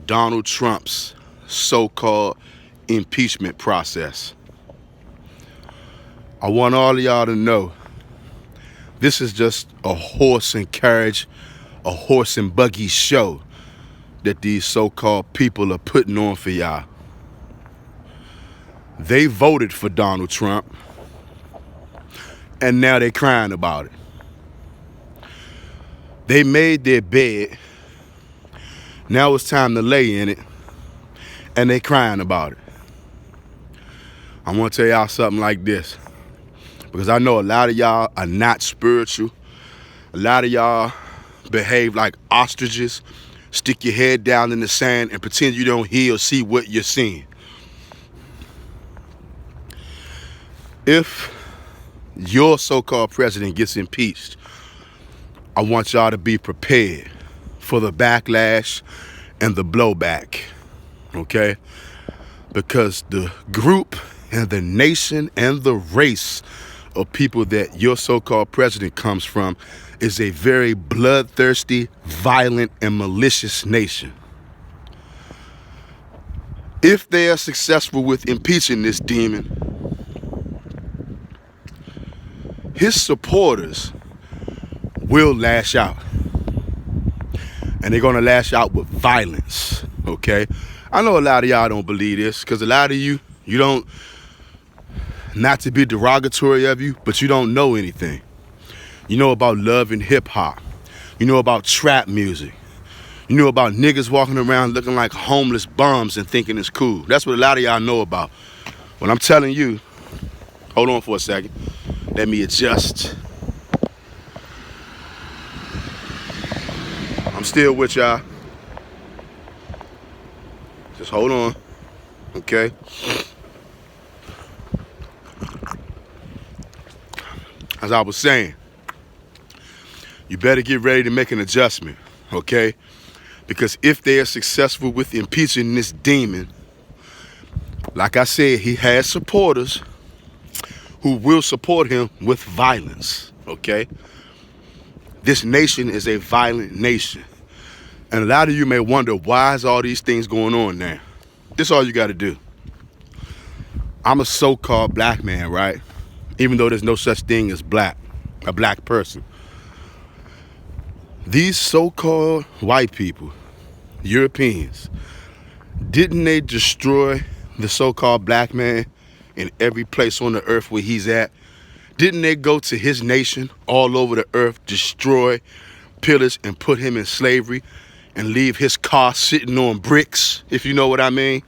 Donald Trump's so-called impeachment process. I want all of y'all to know this is just a horse and carriage, a horse and buggy show that these so-called people are putting on for y'all. They voted for Donald Trump, and now they're crying about it. They made their bed. Now it's time to lay in it, and they crying about it. I want to tell y'all something like this, because I know a lot of y'all are not spiritual. A lot of y'all behave like ostriches, stick your head down in the sand and pretend you don't hear or see what you're seeing. If your so-called president gets impeached, I want y'all to be prepared for the backlash and the blowback, okay? Because the group and the nation and the race of people that your so-called president comes from is a very bloodthirsty, violent, and malicious nation. If they are successful with impeaching this demon, his supporters will lash out. And they're gonna lash out with violence, okay? I know a lot of y'all don't believe this, because a lot of you don't, not to be derogatory of you, but you don't know anything. You know about love and hip hop. You know about trap music. You know about niggas walking around looking like homeless bums and thinking it's cool. That's what a lot of y'all know about. When I'm telling you, hold on for a second. Let me adjust. I'm still with y'all. Just hold on, okay? As I was saying, you better get ready to make an adjustment, okay? Because if they are successful with impeaching this demon, like I said, he has supporters who will support him with violence, okay? This nation is a violent nation. And a lot of you may wonder, why is all these things going on now? This is all you got to do. I'm a so-called black man, right? Even though there's no such thing as a black person. These so-called white people, Europeans, didn't they destroy the so-called black man in every place on the earth where he's at? Didn't they go to his nation all over the earth, destroy, pillage, and put him in slavery and leave his car sitting on bricks, if you know what I mean?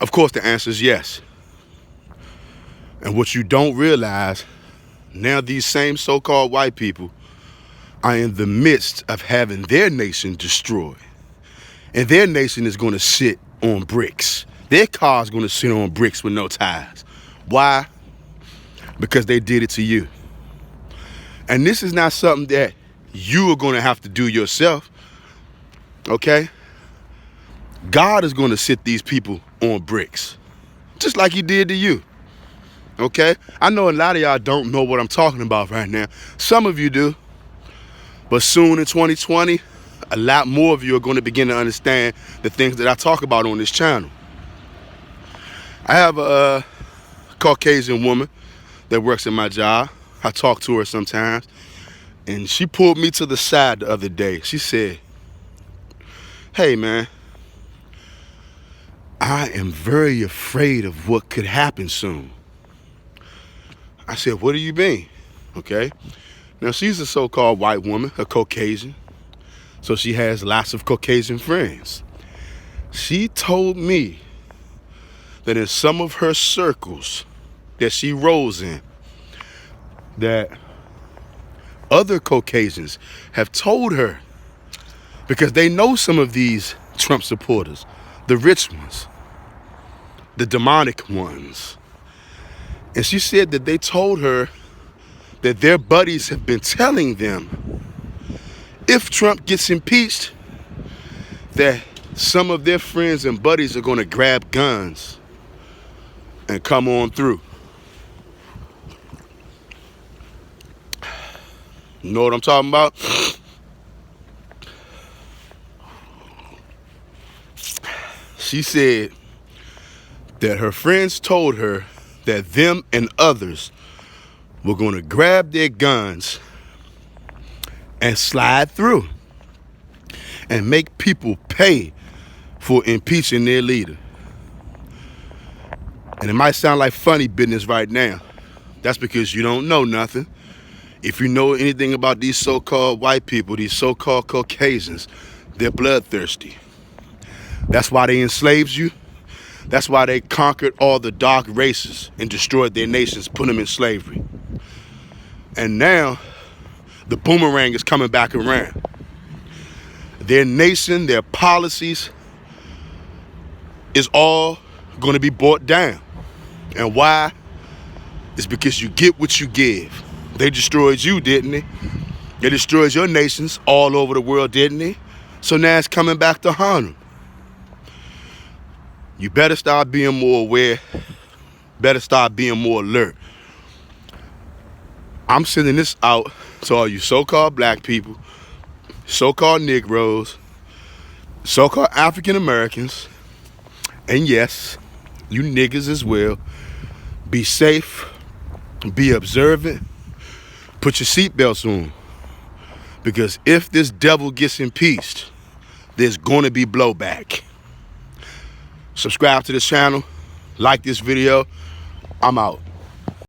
Of course, the answer is yes. And what you don't realize, now these same so-called white people are in the midst of having their nation destroyed. And their nation is going to sit on bricks. Their car is going to sit on bricks with no tires. Why? Because they did it to you. And this is not something that you are going to have to do yourself, okay? God is going to sit these people on bricks, just like he did to you, okay? I know a lot of y'all don't know what I'm talking about right now. Some of you do. But soon in 2020, a lot more of you are going to begin to understand the things that I talk about on this channel. I have a Caucasian woman that works in my job. I talk to her sometimes. And she pulled me to the side the other day. She said, "Hey, man, I am very afraid of what could happen soon." I said, "What do you mean?" Okay. Now, she's a so-called white woman, a Caucasian. So she has lots of Caucasian friends. She told me that in some of her circles that she rolls in, that other Caucasians have told her, because they know some of these Trump supporters, the rich ones, the demonic ones. And she said that they told her that their buddies have been telling them, if Trump gets impeached, that some of their friends and buddies are going to grab guns and come on through. You know what I'm talking about? She said that her friends told her that them and others were going to grab their guns and slide through and make people pay for impeaching their leader. And it might sound like funny business right now. That's because you don't know nothing. If you know anything about these so-called white people, these so-called Caucasians, they're bloodthirsty. That's why they enslaved you. That's why they conquered all the dark races and destroyed their nations, put them in slavery. And now, the boomerang is coming back around. Their nation, their policies is all going to be brought down. And why? It's because you get what you give. They destroyed you, didn't they? They destroyed your nations all over the world, didn't they? So now it's coming back to haunt them. You better start being more aware. Better start being more alert. I'm sending this out to all you so-called black people, so-called Negroes, so-called African Americans, and yes, you niggas as well. Be safe, be observant, put your seatbelts on. Because if this devil gets impeached, there's gonna be blowback. Subscribe to this channel, like this video. I'm out.